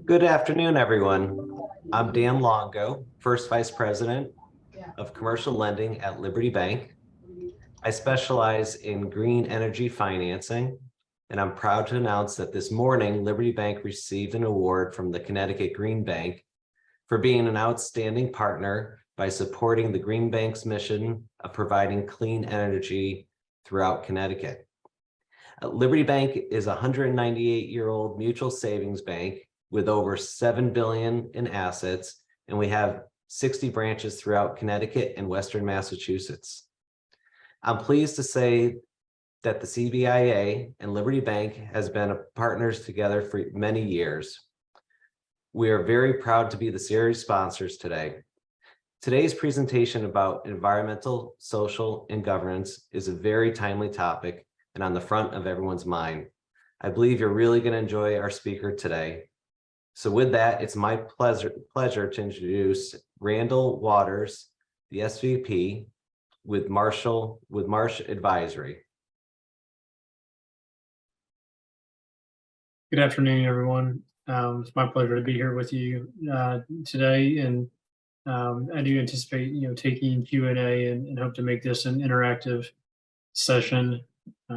Good afternoon, everyone. I'm Dan Longo, First Vice President of Commercial Lending at Liberty Bank. I specialize in green energy financing, and I'm proud to announce that this morning, Liberty Bank received an award from the Connecticut Green Bank for being an outstanding partner by supporting the Green Bank's mission of providing clean energy throughout Connecticut. Liberty Bank is a 198-year-old mutual savings bank with over $7 billion in assets, and we have 60 branches throughout Connecticut and Western Massachusetts. I'm pleased to say that the CBIA and Liberty Bank has been partners together for many years. We are very proud to be the series sponsors today. Today's presentation about environmental, social, and governance is a very timely topic and on the front of everyone's mind. I believe you're really going to enjoy our speaker today. So with that, it's my pleasure to introduce Randal Waters, the SVP with Marsh Advisory. Good afternoon, everyone. It's my pleasure to be here with you today, and I do anticipate, taking Q&A and hope to make this an interactive session.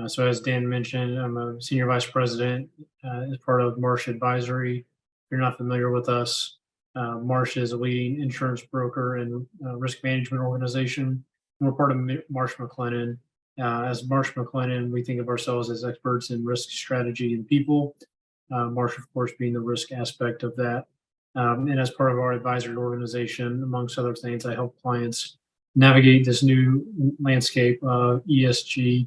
So as Dan mentioned, I'm a Senior Vice President as part of Marsh Advisory. If you're not familiar with us, Marsh is a leading insurance broker and risk management organization. We're part of Marsh McLennan. As Marsh McLennan, we think of ourselves as experts in risk strategy and people. Marsh, of course, being the risk aspect of that. And as part of our advisory organization, amongst other things, I help clients navigate this new landscape of ESG.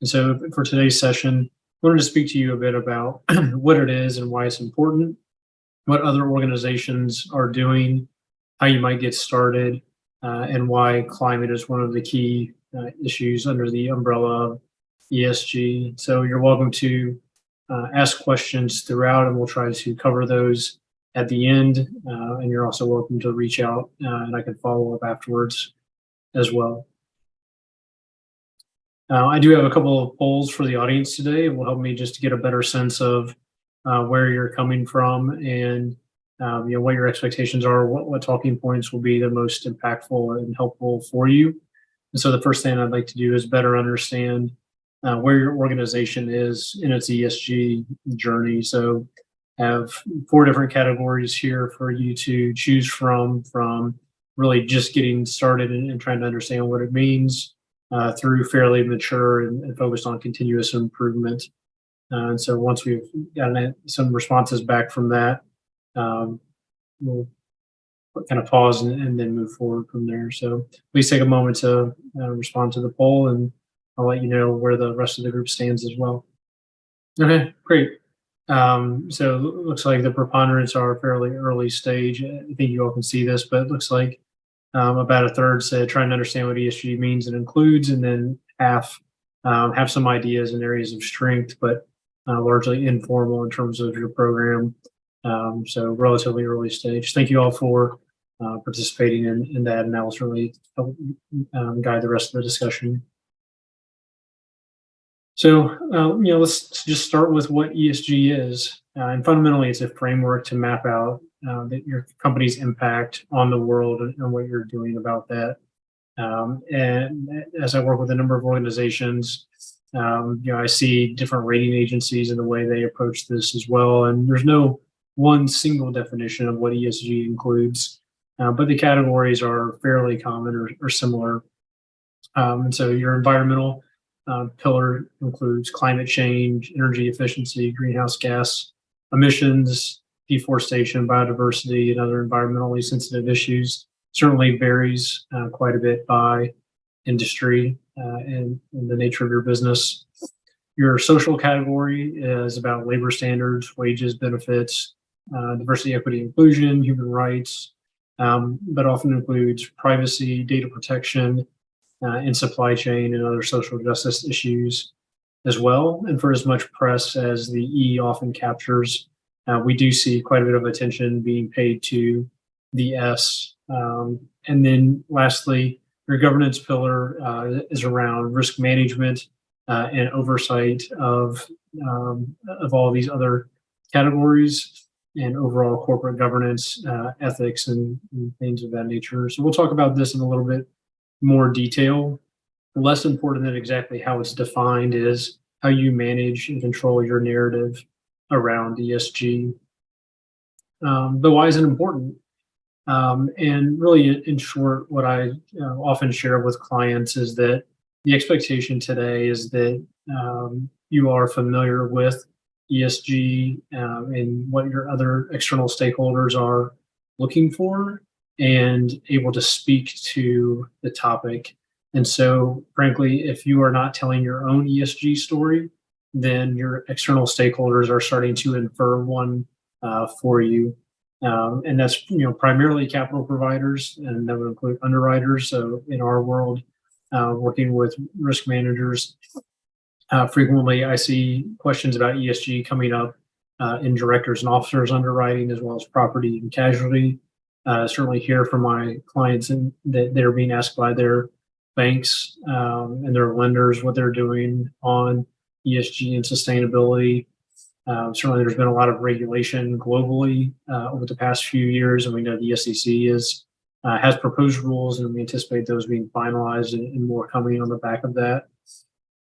And so for today's session, I wanted to speak to you a bit about what it is and why it's important, what other organizations are doing, how you might get started, and why climate is one of the key issues under the umbrella of ESG. So you're welcome to ask questions throughout, and we'll try to cover those at the end. And you're also welcome to reach out, and I can follow up afterwards as well. I do have a couple of polls for the audience today. It will help me just to get a better sense of where you're coming from and what your expectations are, what talking points will be the most impactful and helpful for you. And so the first thing I'd like to do is better understand where your organization is in its ESG journey. So I have 4 different categories here for you to choose from really just getting started and trying to understand what it means through fairly mature and focused on continuous improvement. And so once we've gotten some responses back from that, we'll kind of pause and then move forward from there. So please take a moment to respond to the poll, and I'll let you know where the rest of the group stands as well. Okay, great. So it looks like the preponderance are fairly early stage. I think you all can see this, but it looks like about a third said trying to understand what ESG means and includes, and then half have some ideas and areas of strength, but largely informal in terms of your program. So relatively early stage. Thank you all for participating in that, and that will certainly help guide the rest of the discussion. So, let's just start with what ESG is. And fundamentally, it's a framework to map out your company's impact on the world and what you're doing about that. And as I work with a number of organizations, I see different rating agencies and the way they approach this as well. And there's no one single definition of what ESG includes, but the categories are fairly common or similar. And so your environmental pillar includes climate change, energy efficiency, greenhouse gas emissions, deforestation, biodiversity, and other environmentally sensitive issues. Certainly varies quite a bit by industry and the nature of your business. Your social category is about labor standards, wages, benefits, diversity, equity, inclusion, human rights, but often includes privacy, data protection, in supply chain and other social justice issues as well. And for as much press as the E often captures, we do see quite a bit of attention being paid to the S. And then lastly, your governance pillar is around risk management and oversight of all these other categories. and overall corporate governance, ethics, and things of that nature. So we'll talk about this in a little bit more detail. Less important than exactly how it's defined is how you manage and control your narrative around ESG. But why is it important? And really, in short, what I often share with clients is that the expectation today is that you are familiar with ESG and what your other external stakeholders are looking for and able to speak to the topic. And so, frankly, if you are not telling your own ESG story, then your external stakeholders are starting to infer one for you. And that's primarily capital providers, and that would include underwriters. So in our world, working with risk managers, frequently I see questions about ESG coming up in directors and officers underwriting, as well as property and casualty. Certainly hear from my clients and that they're being asked by their banks and their lenders what they're doing on ESG and sustainability. Certainly, there's been a lot of regulation globally over the past few years, and we know the SEC has proposed rules, and we anticipate those being finalized and more coming on the back of that.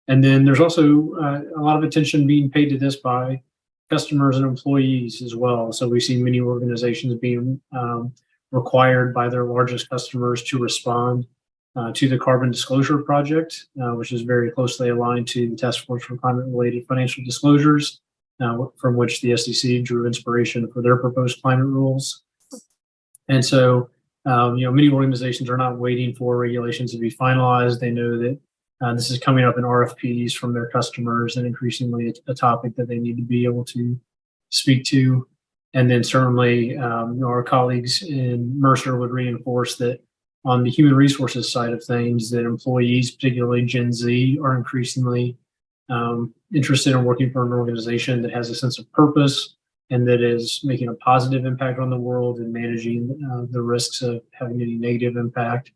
And then there's also a lot of attention being paid to this by customers and employees as well. So we see many organizations being required by their largest customers to respond to the Carbon Disclosure Project, which is very closely aligned to the Task Force for Climate-Related Financial Disclosures, from which the SEC drew inspiration for their proposed climate rules. And so, many organizations are not waiting for regulations to be finalized. They know that this is coming up in RFPs from their customers, and increasingly a topic that they need to be able to speak to. And then certainly, our colleagues in Mercer would reinforce that on the human resources side of things, that employees, particularly Gen Z, are increasingly interested in working for an organization that has a sense of purpose and that is making a positive impact on the world and managing the risks of having any negative impact.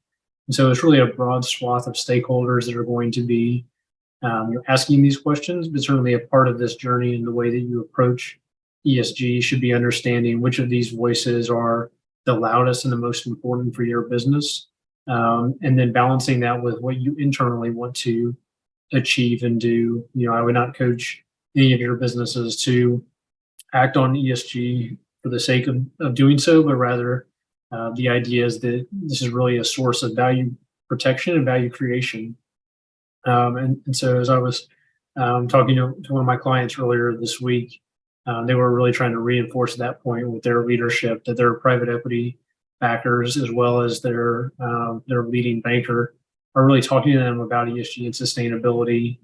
And so it's really a broad swath of stakeholders that are going to be asking these questions, but certainly a part of this journey in the way that you approach ESG should be understanding which of these voices are the loudest and the most important for your business, and then balancing that with what you internally want to achieve and do. I would not coach any of your businesses to act on ESG for the sake of doing so, but rather the idea is that this is really a source of value protection and value creation. And so as I was talking to one of my clients earlier this week, they were really trying to reinforce that point with their leadership, that their private equity backers, as well as their leading banker, are really talking to them about ESG and sustainability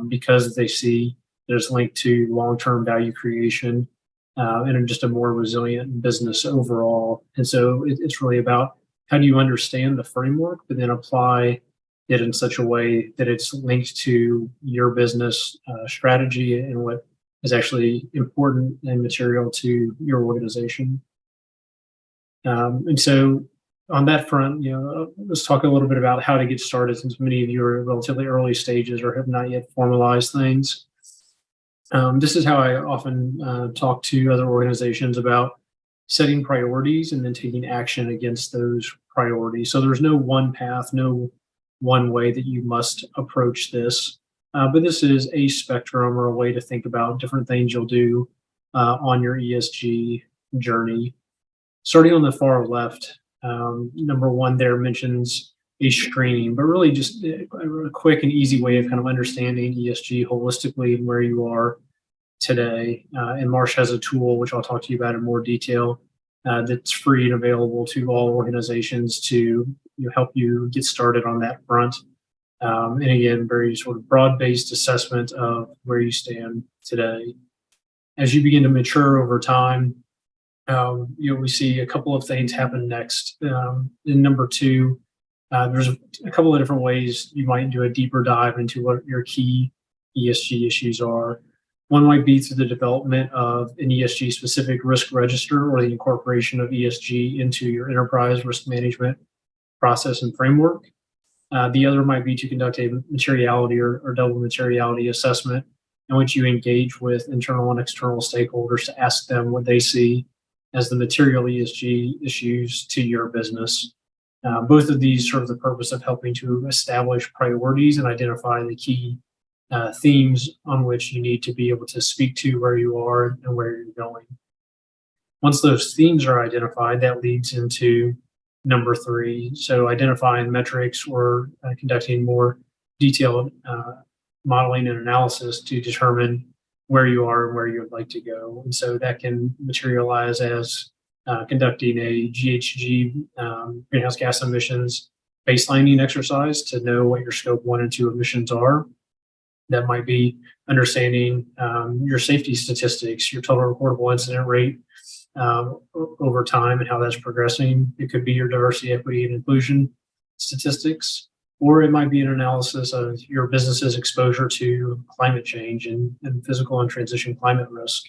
because they see there's linked to long-term value creation and just a more resilient business overall. And so it's really about how do you understand the framework, but then apply it in such a way that it's linked to your business strategy and what is actually important and material to your organization. And so on that front, let's talk a little bit about how to get started, since many of you are at relatively early stages or have not yet formalized things. This is how I often talk to other organizations about setting priorities and then taking action against those priorities. So there's no one path, no one way that you must approach this, but this is a spectrum or a way to think about different things you'll do on your ESG journey. Starting on the far left, number one there mentions a screening, but really just a quick and easy way of kind of understanding ESG holistically and where you are today. And Marsh has a tool, which I'll talk to you about in more detail, that's free and available to all organizations to help you get started on that front. And again, very sort of broad-based assessment of where you stand today. As you begin to mature over time, we see a couple of things happen next. In number two, there's a couple of different ways you might do a deeper dive into what your key ESG issues are. One might be through the development of an ESG specific risk register or the incorporation of ESG into your enterprise risk management process and framework. The other might be to conduct a materiality or double materiality assessment in which you engage with internal and external stakeholders to ask them what they see as the material ESG issues to your business. Both of these serve the purpose of helping to establish priorities and identify the key themes on which you need to be able to speak to where you are and where you're going. Once those themes are identified, that leads into number 3. So identifying metrics or conducting more detailed modeling and analysis to determine where you are and where you would like to go. And so that can materialize as conducting a GHG greenhouse gas emissions baselining exercise to know what your scope 1 and 2 emissions are. That might be understanding your safety statistics, your total recordable incident rate over time and how that's progressing. It could be your diversity, equity, and inclusion statistics, or it might be an analysis of your business's exposure to climate change and physical and transition climate risk.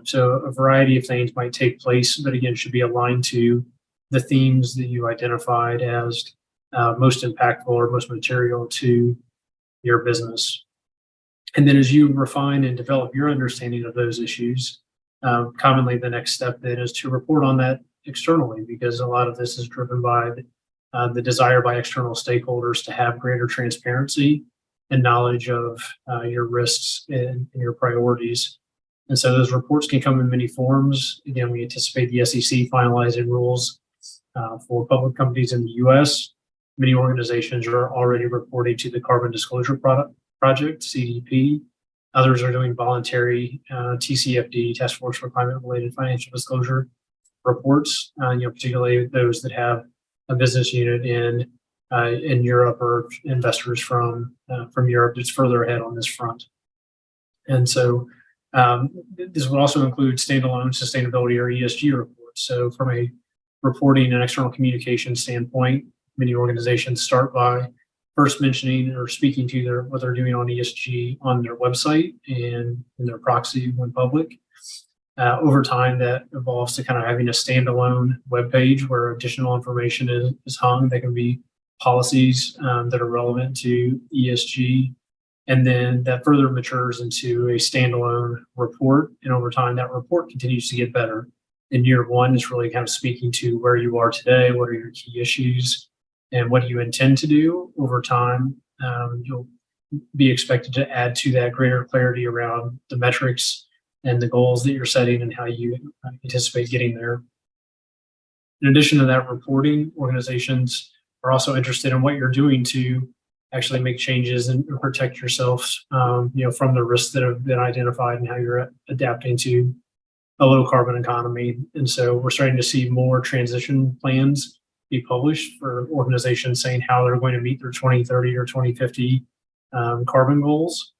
So a variety of things might take place, but again, should be aligned to the themes that you identified as most impactful or most material to your business. And then as you refine and develop your understanding of those issues, commonly the next step then is to report on that externally, because a lot of this is driven by the desire by external stakeholders to have greater transparency and knowledge of your risks and your priorities. And so those reports can come in many forms. Again, we anticipate the SEC finalizing rules for public companies in the US. Many organizations are already reporting to the Carbon Disclosure Project, CDP. Others are doing voluntary TCFD, Task Force for Climate-Related Financial Disclosure reports, particularly those that have a business unit in Europe or investors from Europe that's further ahead on this front. And so this would also include standalone sustainability or ESG reports. So from a reporting and external communication standpoint, many organizations start by first mentioning or speaking to what they're doing on ESG on their website and in their proxy when public. Over time, that evolves to kind of having a standalone web page where additional information is hung. They can be policies that are relevant to ESG. And then that further matures into a standalone report. And over time, that report continues to get better. In year 1, it's really kind of speaking to where you are today, what are your key issues, and what do you intend to do. Over time, you'll be expected to add to that greater clarity around the metrics and the goals that you're setting and how you anticipate getting there. In addition to that reporting, organizations are also interested in what you're doing to actually make changes and protect yourselves from the risks that have been identified and how you're adapting to a low carbon economy. And so we're starting to see more transition plans be published for organizations saying how they're going to meet their 2030 or 2050 carbon goals.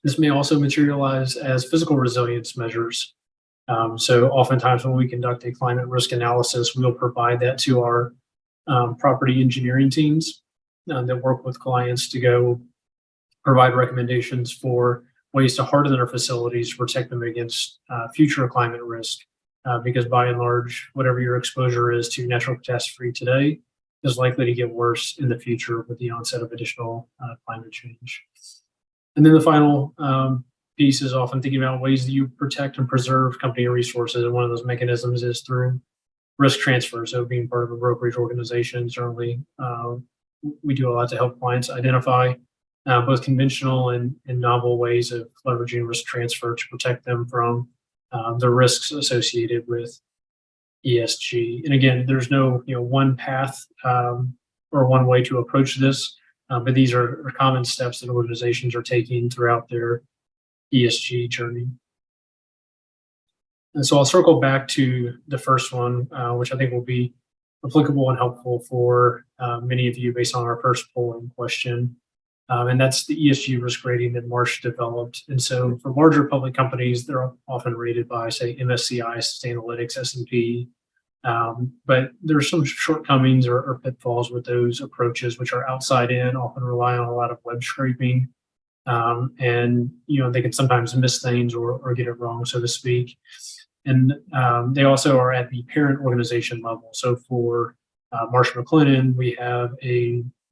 This may also materialize as physical resilience measures. So oftentimes when we conduct a climate risk analysis, we'll provide that to our property engineering teams that work with clients to go provide recommendations for ways to harden their facilities to protect them against future climate risk. Because by and large, whatever your exposure is to natural catastrophe today is likely to get worse in the future with the onset of additional climate change. And then the final piece is often thinking about ways that you protect and preserve company resources. And one of those mechanisms is through risk transfer. So being part of a brokerage organization, certainly we do a lot to help clients identify both conventional and novel ways of leveraging risk transfer to protect them from the risks associated with ESG. And again, there's no one path or one way to approach this, but these are common steps that organizations are taking throughout their ESG journey. And so I'll circle back to the first one, which I think will be applicable and helpful for many of you based on our first polling question. And that's the ESG risk rating that Marsh developed. And so for larger public companies, they're often rated by, say, MSCI, Sustainalytics, S&P. But there are some shortcomings or pitfalls with those approaches, which are outside in, often rely on a lot of web scraping. And they can sometimes miss things or get it wrong, so to speak. And they also are at the parent organization level. So for Marsh McLennan, we have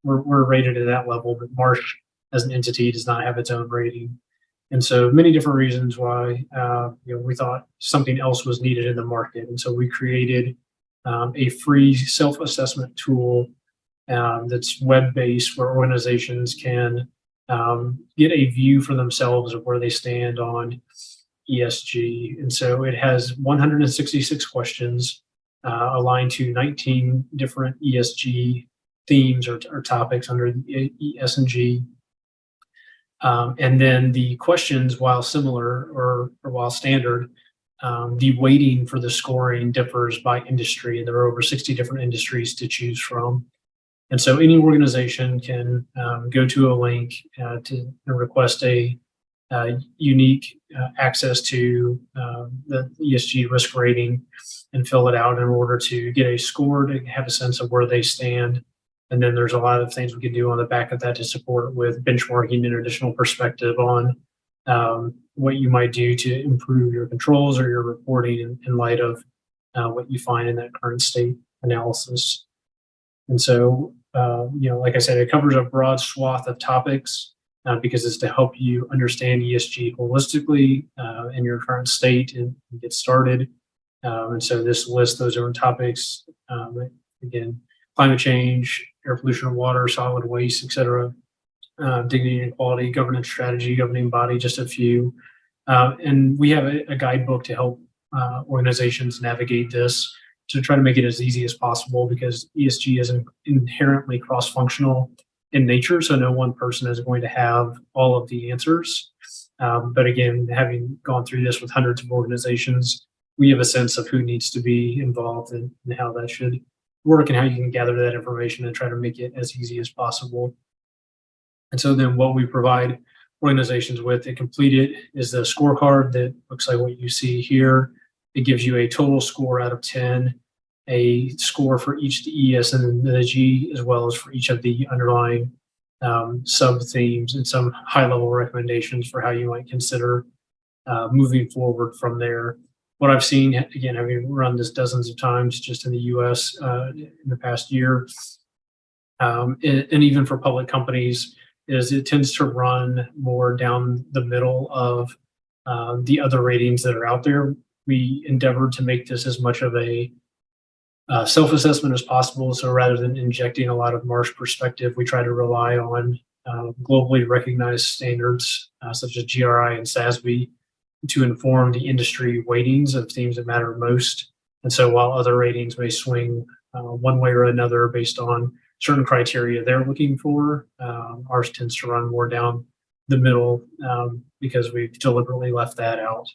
we're rated at that level, but Marsh as an entity does not have its own rating. And so many different reasons why we thought something else was needed in the market. And so we created a free self-assessment tool that's web-based where organizations can get a view for themselves of where they stand on ESG. And so it has 166 questions aligned to 19 different ESG themes or topics under the ESG. And then the questions, while similar or while standard, the weighting for the scoring differs by industry. There are over 60 different industries to choose from. And so any organization can go to a link to request a unique access to the ESG risk rating and fill it out in order to get a score to have a sense of where they stand. And then there's a lot of things we can do on the back of that to support with benchmarking and additional perspective on what you might do to improve your controls or your reporting in light of what you find in that current state analysis. And so, like I said, it covers a broad swath of topics because it's to help you understand ESG holistically in your current state and get started. And so this lists those different topics, again, climate change, air pollution, water, solid waste, et cetera, dignity and equality, governance strategy, governing body, just a few. And we have a guidebook to help organizations navigate this to try to make it as easy as possible because ESG is inherently cross-functional in nature. So no one person is going to have all of the answers. But again, having gone through this with hundreds of organizations, we have a sense of who needs to be involved and how that should work and how you can gather that information and try to make it as easy as possible. And so then what we provide organizations with to complete it is the scorecard that looks like what you see here. It gives you a total score out of 10, a score for each the ES and the G, as well as for each of the underlying sub-themes and some high-level recommendations for how you might consider moving forward from there. What I've seen, again, having run this dozens of times just in the US in the past year, and even for public companies, is it tends to run more down the middle of the other ratings that are out there. We endeavored to make this as much of a self-assessment as possible. So rather than injecting a lot of Marsh perspective, we try to rely on globally recognized standards such as GRI and SASB to inform the industry weightings of themes that matter most. And so while other ratings may swing one way or another based on certain criteria they're looking for, ours tends to run more down the middle because we've deliberately left that out.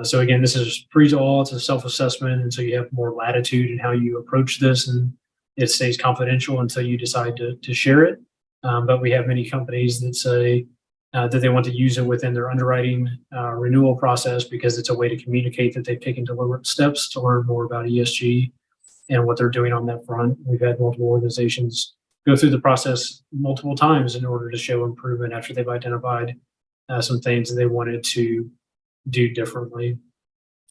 So again, this is free to all, it's a self-assessment, and so you have more latitude in how you approach this, and it stays confidential until you decide to share it. But we have many companies that say that they want to use it within their underwriting renewal process because it's a way to communicate that they've taken deliberate steps to learn more about ESG and what they're doing on that front. We've had multiple organizations go through the process multiple times in order to show improvement after they've identified some things that they wanted to do differently.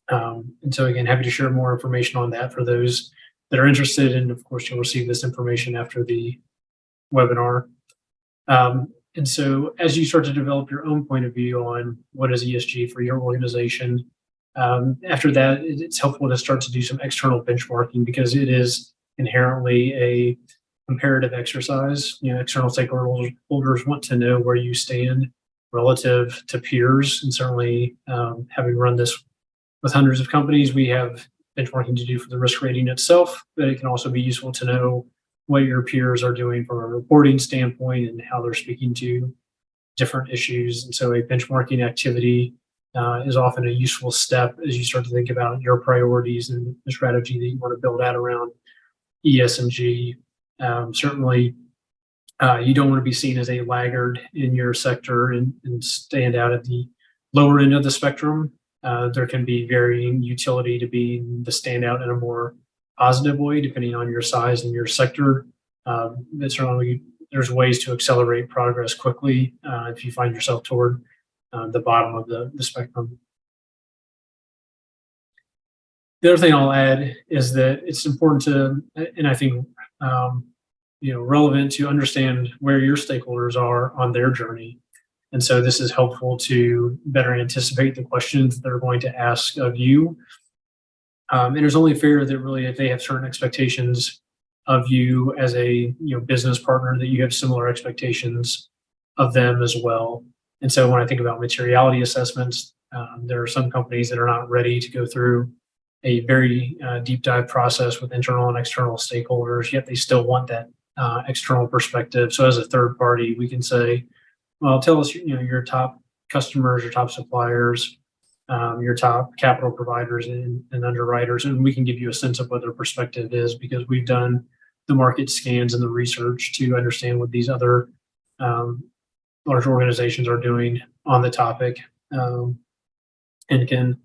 And so again, happy to share more information on that for those that are interested. And of course, you'll receive this information after the webinar. And so as you start to develop your own point of view on what is ESG for your organization, after that, it's helpful to start to do some external benchmarking because it is inherently a comparative exercise. External stakeholders want to know where you stand relative to peers. And certainly having run this with hundreds of companies, we have benchmarking to do for the risk rating itself, but it can also be useful to know what your peers are doing from a reporting standpoint and how they're speaking to different issues. And so a benchmarking activity is often a useful step as you start to think about your priorities and the strategy that you want to build out around ESG. Certainly, you don't want to be seen as a laggard in your sector and stand out at the lower end of the spectrum. There can be varying utility to being the standout in a more positive way, depending on your size and your sector. But certainly, there's ways to accelerate progress quickly if you find yourself toward the bottom of the spectrum. The other thing I'll add is that it's important to, and I think relevant to understand where your stakeholders are on their journey. And so this is helpful to better anticipate the questions they're going to ask of you. And it's only fair that really if they have certain expectations of you as a business partner, that you have similar expectations of them as well. And so when I think about materiality assessments, there are some companies that are not ready to go through a very deep dive process with internal and external stakeholders, yet they still want that external perspective. So as a third party, we can say, well, tell us your top customers, your top suppliers, your top capital providers and underwriters, and we can give you a sense of what their perspective is, because we've done the market scans and the research to understand what these other large organizations are doing on the topic, and can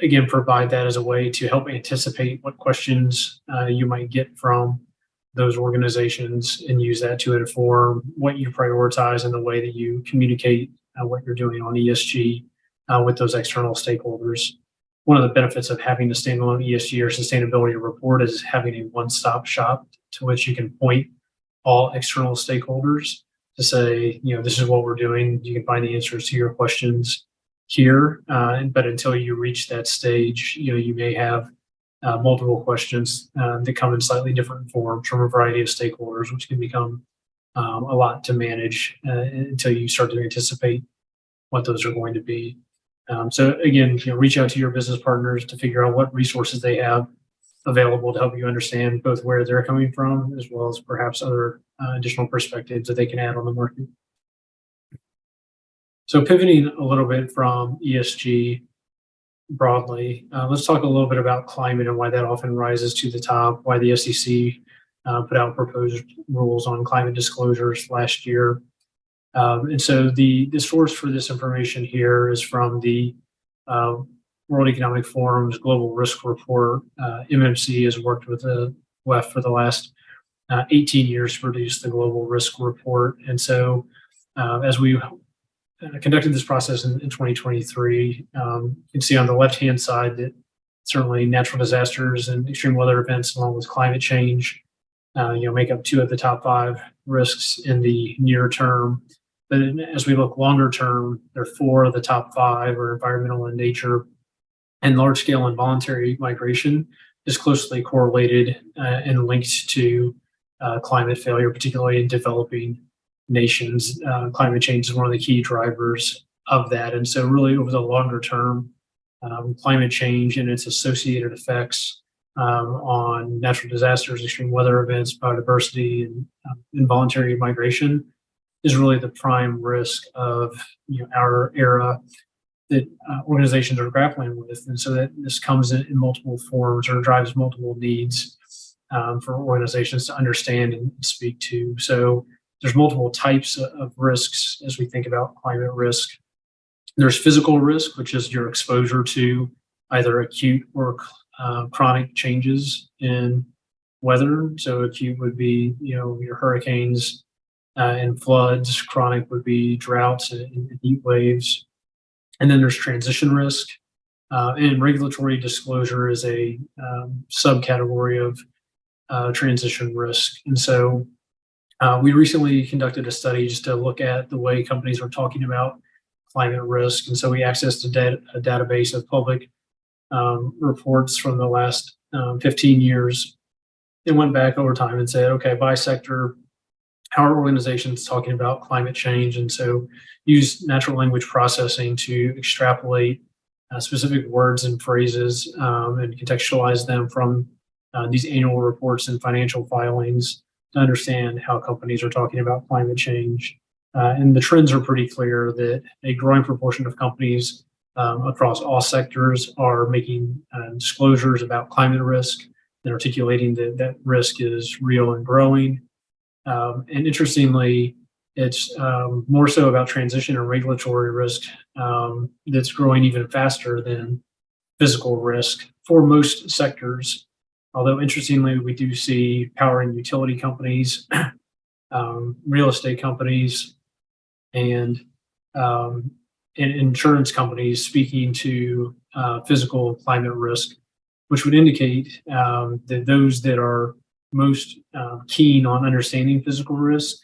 again provide that as a way to help anticipate what questions you might get from those organizations, and use that to inform what you prioritize in the way that you communicate what you're doing on ESG with those external stakeholders. One of the benefits of having a standalone ESG or sustainability report is having a one-stop shop to which you can point all external stakeholders to say, this is what we're doing. You can find the answers to your questions here. But until you reach that stage, you may have multiple questions that come in slightly different forms from a variety of stakeholders, which can become a lot to manage until you start to anticipate what those are going to be. So again, reach out to your business partners to figure out what resources they have available to help you understand both where they're coming from, as well as perhaps other additional perspectives that they can add on the market. So pivoting a little bit from ESG broadly, let's talk a little bit about climate and why that often rises to the top, why the SEC put out proposed rules on climate disclosures last year. And so the source for this information here is from the World Economic Forum's Global Risk Report. MMC has worked with the WEF for the last 18 years to produce the Global Risk Report. And so as we conducted this process in 2023, you can see on the left-hand side that certainly natural disasters and extreme weather events, along with climate change, make up 2 of the top 5 risks in the near term. But as we look longer term, there are 4 of the top 5 are environmental in nature, and large-scale involuntary migration is closely correlated and linked to climate failure, particularly in developing nations. Climate change is one of the key drivers of that. And so really over the longer term, climate change and its associated effects on natural disasters, extreme weather events, biodiversity, and involuntary migration is really the prime risk of our era that organizations are grappling with. And so that this comes in multiple forms or drives multiple needs for organizations to understand and speak to. So there's multiple types of risks as we think about climate risk. There's physical risk, which is your exposure to either acute or chronic changes in weather. So acute would be, your hurricanes and floods. Chronic would be droughts and heat waves. And then there's transition risk. And regulatory disclosure is a subcategory of transition risk. And so we recently conducted a study just to look at the way companies are talking about climate risk. And so we accessed a database of public reports from the last 15 years and went back over time and said, okay, by sector, how are organizations talking about climate change? And so use natural language processing to extrapolate specific words and phrases and contextualize them from these annual reports and financial filings to understand how companies are talking about climate change. And the trends are pretty clear that a growing proportion of companies across all sectors are making disclosures about climate risk and articulating that that risk is real and growing. And interestingly, it's more so about transition and regulatory risk that's growing even faster than physical risk for most sectors. Although interestingly, we do see power and utility companies, real estate companies, and insurance companies speaking to physical climate risk, which would indicate that those that are most keen on understanding physical risk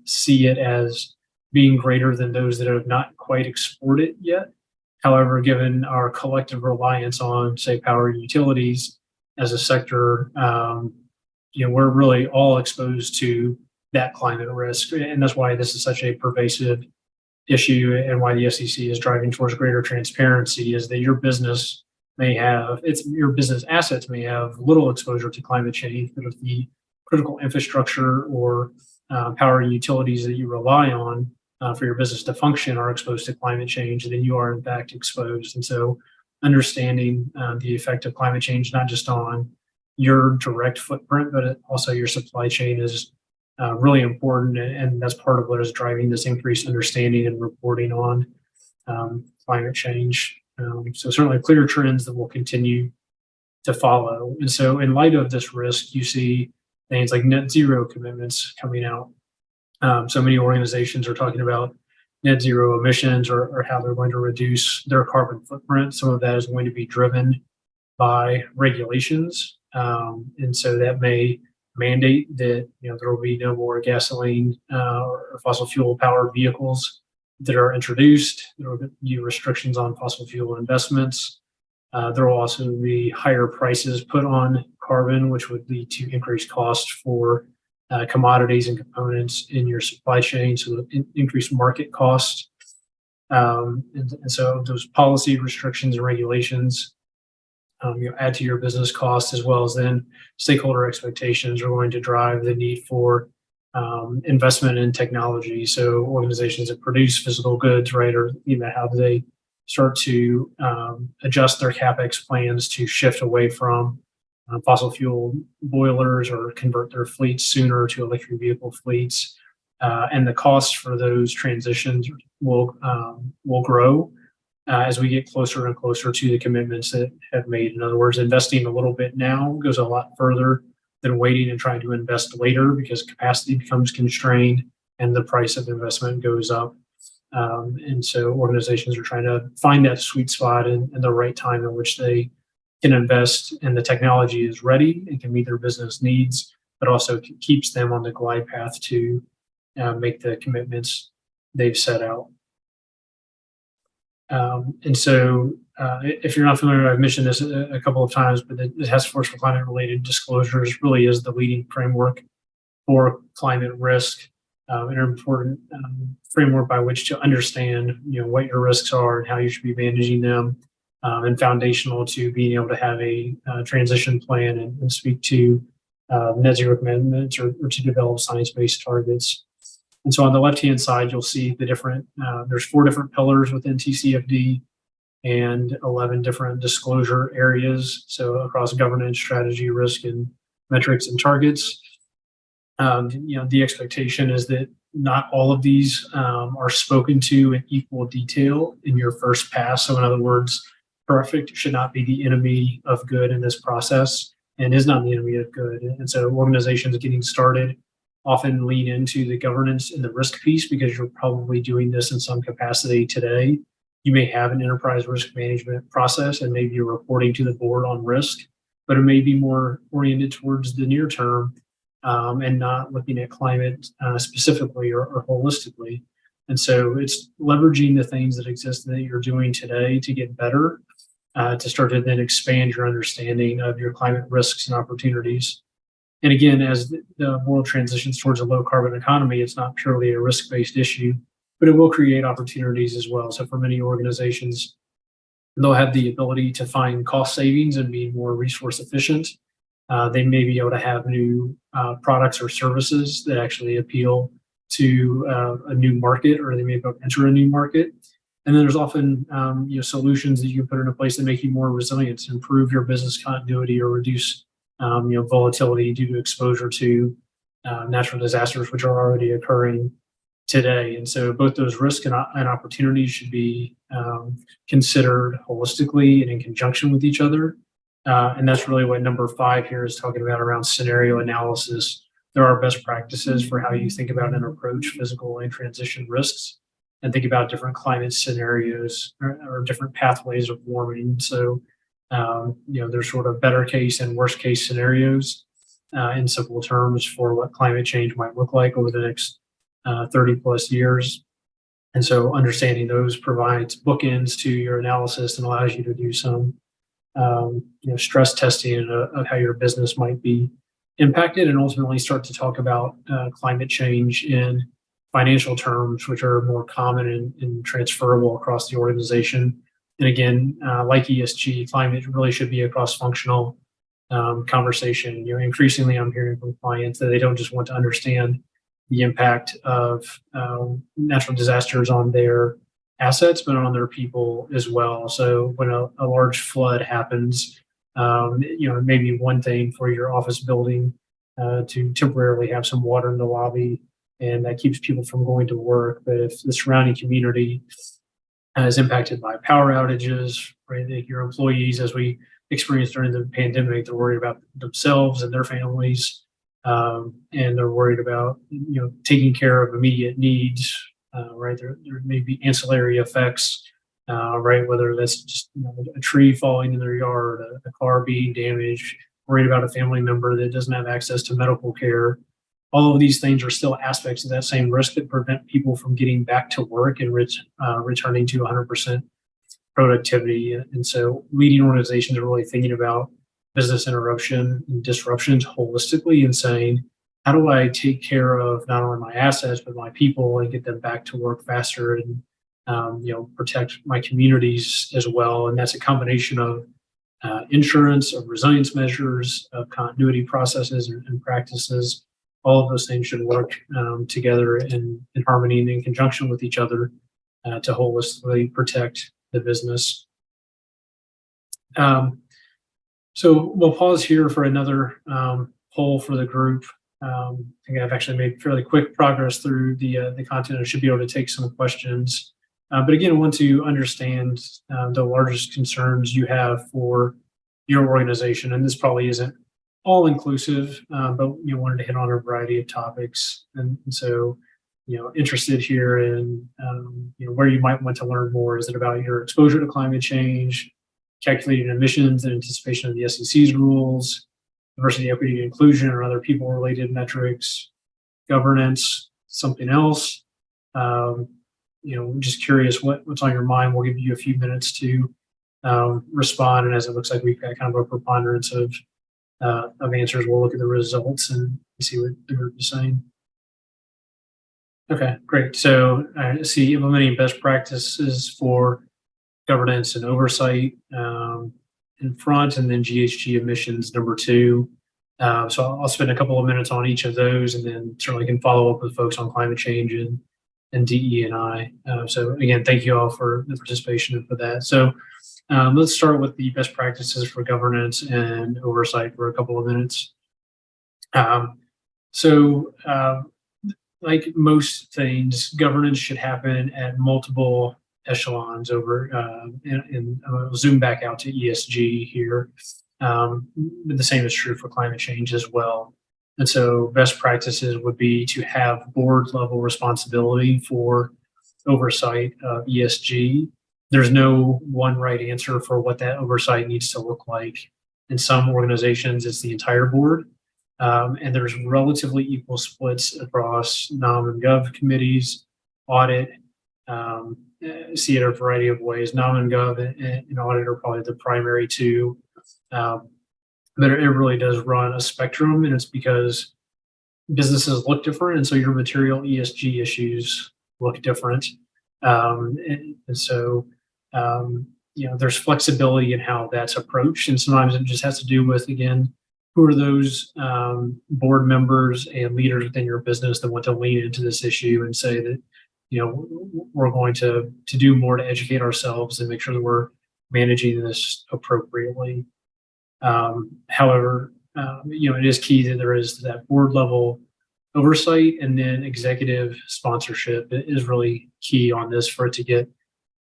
see it as being greater than those that have not quite explored it yet. However, given our collective reliance on, say, power and utilities as a sector, we're really all exposed to that climate risk. And that's why this is such a pervasive issue and why the SEC is driving towards greater transparency, is that your business assets may have little exposure to climate change, but if the critical infrastructure or power and utilities that you rely on for your business to function are exposed to climate change, then you are in fact exposed. And so understanding the effect of climate change, not just on your direct footprint, but also your supply chain, is really important. And that's part of what is driving this increased understanding and reporting on climate change. So certainly clear trends that will continue to follow. And so in light of this risk, you see things like net zero commitments coming out. So many organizations are talking about net zero emissions or how they're going to reduce their carbon footprint. Some of that is going to be driven by regulations. And so that may mandate that there will be no more gasoline or fossil fuel powered vehicles that are introduced. There will be restrictions on fossil fuel investments. There will also be higher prices put on carbon, which would lead to increased costs for commodities and components in your supply chain, so increased market costs. And so those policy restrictions and regulations add to your business costs, as well as then stakeholder expectations are going to drive the need for investment in technology. So organizations that produce physical goods, right, or how do they start to adjust their CapEx plans to shift away from fossil fuel boilers or convert their fleets sooner to electric vehicle fleets. And the costs for those transitions will grow as we get closer and closer to the commitments that have made. In other words, investing a little bit now goes a lot further than waiting and trying to invest later, because capacity becomes constrained and the price of investment goes up. And so organizations are trying to find that sweet spot and the right time in which they can invest, and the technology is ready and can meet their business needs, but also keeps them on the glide path to make the commitments they've set out. And so if you're not familiar, I've mentioned this a couple of times, but the Task Force for Climate-Related Disclosures really is the leading framework for climate risk, an important framework by which to understand what your risks are and how you should be managing them, and foundational to being able to have a transition plan and speak to net zero commitments or to develop science-based targets. And so on the left-hand side, you'll see the different, there's 4 different pillars within TCFD and 11 different disclosure areas. So across governance, strategy, risk, and metrics and targets. The expectation is that not all of these are spoken to in equal detail in your first pass. So in other words, perfect should not be the enemy of good in this process, and is not the enemy of good. And so organizations getting started often lean into the governance and the risk piece, because you're probably doing this in some capacity today. You may have an enterprise risk management process, and maybe you're reporting to the board on risk, but it may be more oriented towards the near term and not looking at climate specifically or holistically. And so it's leveraging the things that exist that you're doing today to get better, to start to then expand your understanding of your climate risks and opportunities. And again, as the world transitions towards a low carbon economy, it's not purely a risk-based issue, but it will create opportunities as well. So for many organizations, they'll have the ability to find cost savings and be more resource efficient. They may be able to have new products or services that actually appeal to a new market, or they may be able to enter a new market. And then there's often solutions that you can put into place that make you more resilient, to improve your business continuity or reduce volatility due to exposure to natural disasters, which are already occurring today. And so both those risks and opportunities should be considered holistically and in conjunction with each other. And that's really what number 5 here is talking about around scenario analysis. There are best practices for how you think about and approach physical and transition risks, and think about different climate scenarios or different pathways of warming. So, there's sort of better case and worst case scenarios in simple terms for what climate change might look like over the next 30 plus years. And so understanding those provides bookends to your analysis and allows you to do some stress testing of how your business might be impacted, and ultimately start to talk about climate change in financial terms, which are more common and transferable across the organization. And again, like ESG, climate really should be a cross-functional conversation. Increasingly, I'm hearing from clients that they don't just want to understand the impact of natural disasters on their assets, but on their people as well. So when a large flood happens, it may be one thing for your office building to temporarily have some water in the lobby, and that keeps people from going to work. But if the surrounding community is impacted by power outages, right, your employees, as we experienced during the pandemic, they're worried about themselves and their families, and they're worried about taking care of immediate needs. Right, there may be ancillary effects, right? Whether that's just a tree falling in their yard, a car being damaged, worried about a family member that doesn't have access to medical care. All of these things are still aspects of that same risk that prevent people from getting back to work and returning to 100% productivity. And so leading organizations are really thinking about business interruption and disruptions holistically and saying, how do I take care of not only my assets, but my people and get them back to work faster and, protect my communities as well. And that's a combination of insurance, of resilience measures, of continuity processes and practices. All of those things should work together in harmony and in conjunction with each other to holistically protect the business. So we'll pause here for another poll for the group. I think I've actually made fairly quick progress through the content. I should be able to take some questions. But again, I want to understand the largest concerns you have for your organization. And this probably isn't all inclusive, but you wanted to hit on a variety of topics. And so, interested here in where you might want to learn more. Is it about your exposure to climate change, calculating emissions in anticipation of the SEC's rules, diversity, equity, and inclusion, or other people-related metrics, governance, something else? Just curious what's on your mind. We'll give you a few minutes to respond, and as it looks like we've got kind of a preponderance of answers, we'll look at the results and see what the group is saying. Okay, great. So I see implementing best practices for governance and oversight in front, and then GHG emissions number 2. So I'll spend a couple of minutes on each of those, and then certainly can follow up with folks on climate change and DE&I. So again, thank you all for the participation and for that. So let's start with the best practices for governance and oversight for a couple of minutes. Like most things, governance should happen at multiple echelons over, and I'll zoom back out to ESG here. But the same is true for climate change as well. And so best practices would be to have board level responsibility for oversight of ESG. There's no one right answer for what that oversight needs to look like. In some organizations, it's the entire board. And there's relatively equal splits across nom and gov committees, audit, see it a variety of ways. Nom and gov and audit are probably the primary two. But it really does run a spectrum, and it's because businesses look different, and so your material ESG issues look different. And so, there's flexibility in how that's approached, and sometimes it just has to do with, again, who are those board members and leaders within your business that want to lean into this issue and say that, we're going to do more to educate ourselves and make sure that we're managing this appropriately. However, it is key that there is that board level oversight, and then executive sponsorship is really key on this for it to get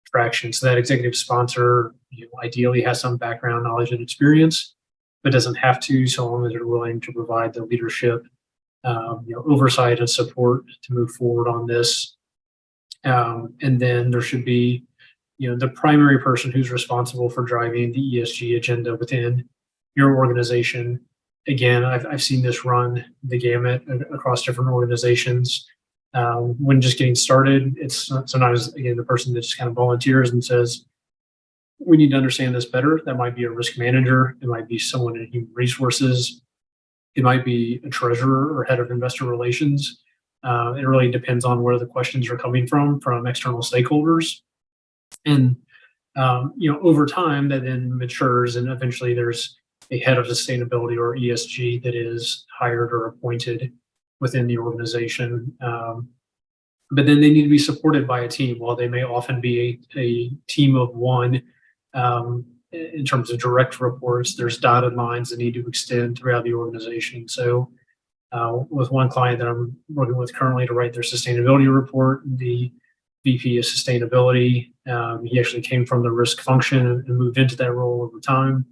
traction. So that executive sponsor ideally has some background knowledge and experience, but doesn't have to, so long as they're willing to provide the leadership, oversight and support to move forward on this. And then there should be, the primary person who's responsible for driving the ESG agenda within your organization. Again, I've seen this run the gamut across different organizations. When just getting started, it's sometimes, again, the person that just kind of volunteers and says, we need to understand this better. That might be a risk manager. It might be someone in human resources. It might be a treasurer or head of investor relations. It really depends on where the questions are coming from external stakeholders. And, over time that then matures, and eventually there's a head of sustainability or ESG that is hired or appointed within the organization. But then they need to be supported by a team. While they may often be a team of one, in terms of direct reports, there's dotted lines that need to extend throughout the organization. So with one client that I'm working with currently to write their sustainability report, the VP of sustainability, he actually came from the risk function and moved into that role over time.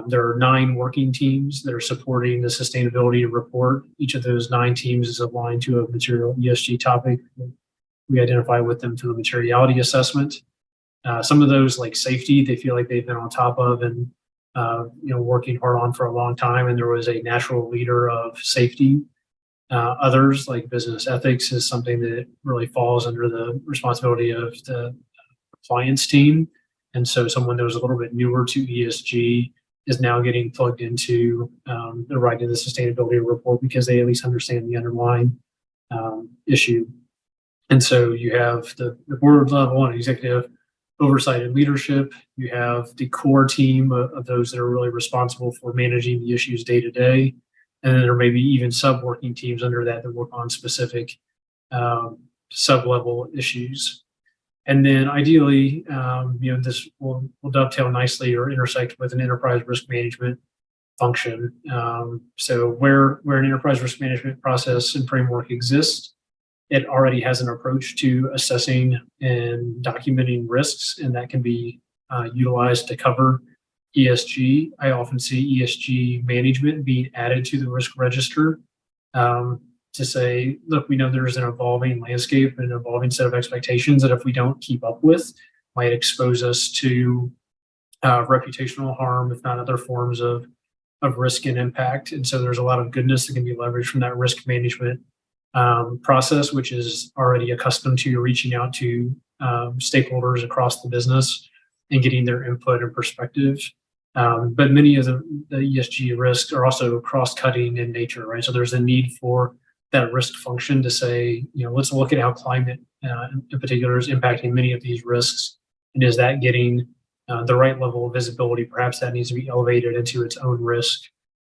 There are 9 working teams that are supporting the sustainability report. Each of those 9 teams is aligned to a material ESG topic. We identify with them through a materiality assessment. Some of those, like safety, they feel like they've been on top of and working hard on for a long time, and there was a natural leader of safety. Others, like business ethics, is something that really falls under the responsibility of the compliance team. And so someone that was a little bit newer to ESG is now getting plugged into the writing of the sustainability report because they at least understand the underlying issue. And so you have the board level and executive oversight and leadership. You have the core team of those that are really responsible for managing the issues day to day. And then there may be even sub-working teams under that work on specific sub-level issues. And then ideally, this will dovetail nicely or intersect with an enterprise risk management function. So where an enterprise risk management process and framework exists, it already has an approach to assessing and documenting risks, and that can be utilized to cover ESG. I often see ESG management being added to the risk register to say, look, we know there's an evolving landscape and an evolving set of expectations that if we don't keep up with, might expose us to reputational harm, if not other forms of risk and impact. And so there's a lot of goodness that can be leveraged from that risk management process, which is already accustomed to reaching out to stakeholders across the business and getting their input and perspective. But many of the ESG risks are also cross-cutting in nature, right? So there's a need for that risk function to say, let's look at how climate in particular is impacting many of these risks. And is that getting the right level of visibility? Perhaps that needs to be elevated into its own risk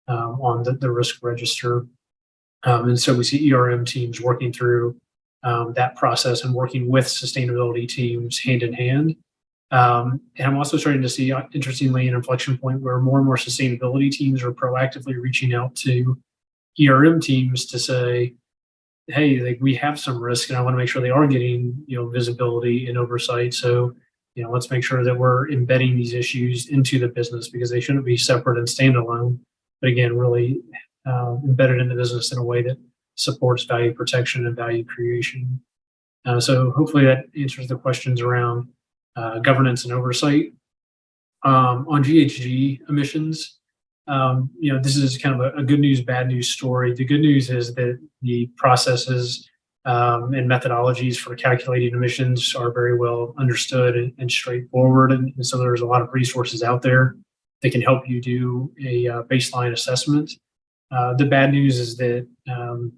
on the risk register. And so we see ERM teams working through that process and working with sustainability teams hand in hand. And I'm also starting to see, interestingly, an inflection point where more and more sustainability teams are proactively reaching out to ERM teams to say, hey, like, we have some risk and I want to make sure they are getting, visibility and oversight. So, let's make sure that we're embedding these issues into the business because they shouldn't be separate and standalone, but again, really embedded in the business in a way that supports value protection and value creation. So hopefully that answers the questions around governance and oversight. On GHG emissions, this is kind of a good news, bad news story. The good news is that the processes and methodologies for calculating emissions are very well understood and straightforward. And so there's a lot of resources out there that can help you do a baseline assessment. The bad news is that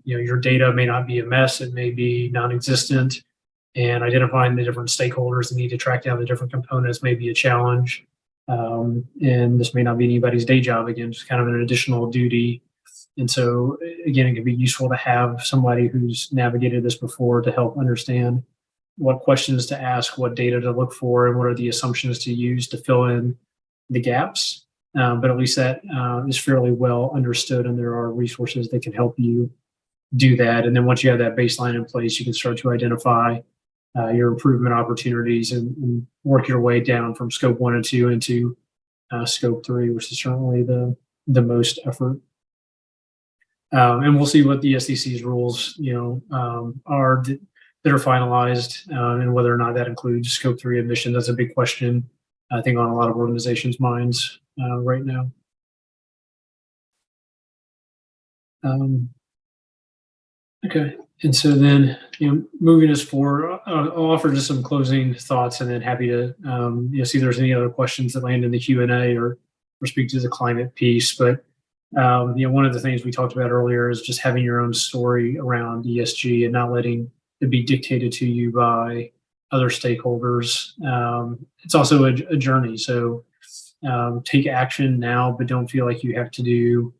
your data may not be a mess, it may be non-existent, and identifying the different stakeholders that need to track down the different components may be a challenge. And this may not be anybody's day job, again, just kind of an additional duty. And so, again, it can be useful to have somebody who's navigated this before to help understand what questions to ask, what data to look for, and what are the assumptions to use to fill in the gaps. But at least that is fairly well understood, and there are resources that can help you do that. And then once you have that baseline in place, you can start to identify your improvement opportunities and work your way down from scope 1 and 2 into scope 3, which is certainly the most effort. And we'll see what the SEC's rules, are that are finalized, and whether or not that includes scope 3 emissions. That's a big question, I think, on a lot of organizations' minds right now. Okay. And so then, moving us forward, I'll offer just some closing thoughts, and then happy to see if there's any other questions that land in the Q&A or speak to the climate piece. But one of the things we talked about earlier is just having your own story around ESG and not letting it be dictated to you by other stakeholders. It's also a journey. So take action now, but don't feel like you have to do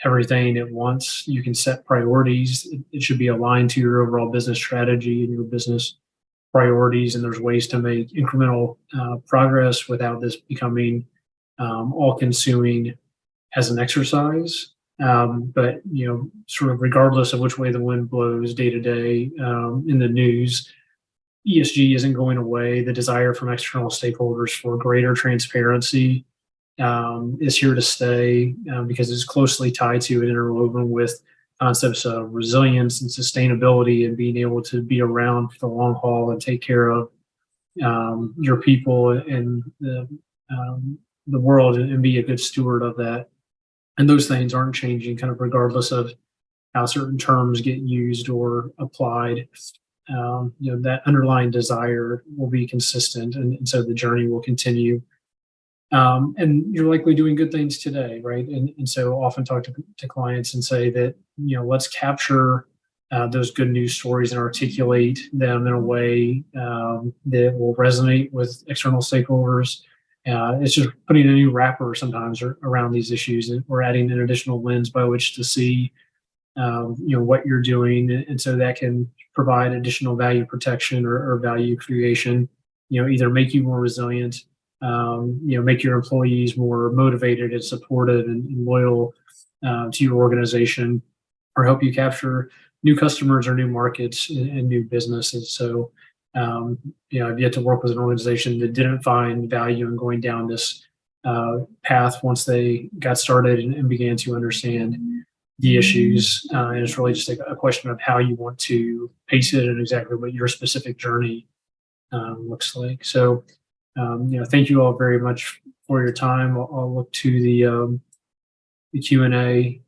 everything at once. You can set priorities. It should be aligned to your overall business strategy and your business priorities. And there's ways to make incremental progress without this becoming all-consuming as an exercise. But sort of regardless of which way the wind blows day to day in the news, ESG isn't going away. The desire from external stakeholders for greater transparency is here to stay because it's closely tied to and interwoven with concepts of resilience and sustainability and being able to be around for the long haul and take care of your people and the world and be a good steward of that. And those things aren't changing kind of regardless of how certain terms get used or applied. That underlying desire will be consistent, and so the journey will continue. And you're likely doing good things today, right? And so often talk to clients and say that, let's capture those good news stories and articulate them in a way that will resonate with external stakeholders. It's just putting a new wrapper sometimes around these issues, and we're adding an additional lens by which to see, what you're doing. And so that can provide additional value protection or value creation, either make you more resilient, make your employees more motivated and supportive and loyal to your organization, or help you capture new customers or new markets and new businesses. So, I've yet to work with an organization that didn't find value in going down this path once they got started and began to understand the issues. And it's really just a question of how you want to pace it and exactly what your specific journey looks like. So, thank you all very much for your time. I'll look to the Q&A.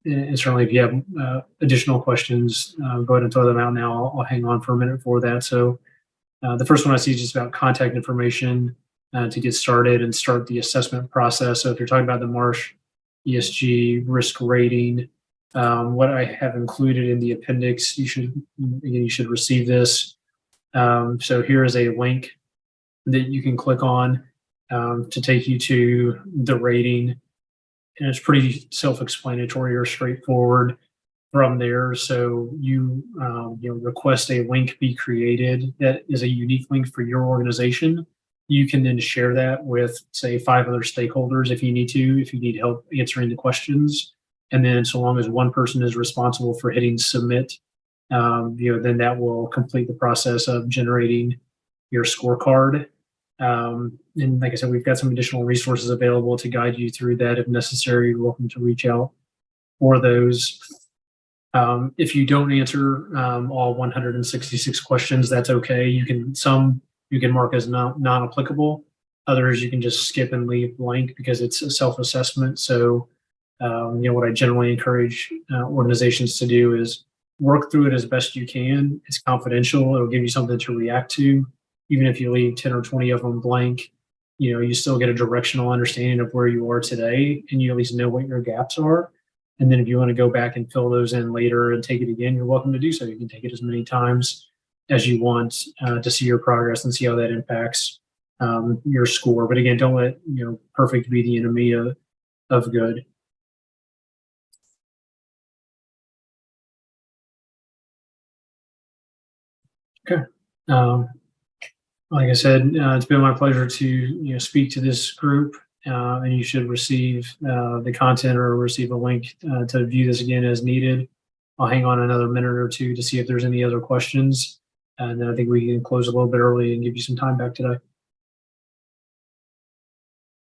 And certainly if you have additional questions, go ahead and throw them out now. I'll hang on for a minute for that. So the first one I see is just about contact information to get started and start the assessment process. So if you're talking about the Marsh ESG risk rating, what I have included in the appendix, you should receive this. So here is a link that you can click on to take you to the rating. And it's pretty self-explanatory or straightforward from there. So you request a link be created that is a unique link for your organization. You can then share that with, say, 5 other stakeholders if you need help answering the questions. And then so long as one person is responsible for hitting submit, then that will complete the process of generating your scorecard. And like I said, we've got some additional resources available to guide you through that if necessary. You're welcome to reach out for those. If you don't answer all 166 questions, that's okay. You can mark as non-applicable. Others you can just skip and leave blank because it's a self-assessment. So, what I generally encourage organizations to do is work through it as best you can. It's confidential. It'll give you something to react to. Even if you leave 10 or 20 of them blank, you still get a directional understanding of where you are today, and you at least know what your gaps are. And then if you want to go back and fill those in later and take it again, you're welcome to do so. You can take it as many times as you want to see your progress and see how that impacts your score. But again, don't let perfect be the enemy of good. Okay. Like I said, it's been my pleasure to speak to this group, and you should receive the content or receive a link to view this again as needed. I'll hang on another minute or two to see if there's any other questions, and then I think we can close a little bit early and give you some time back today.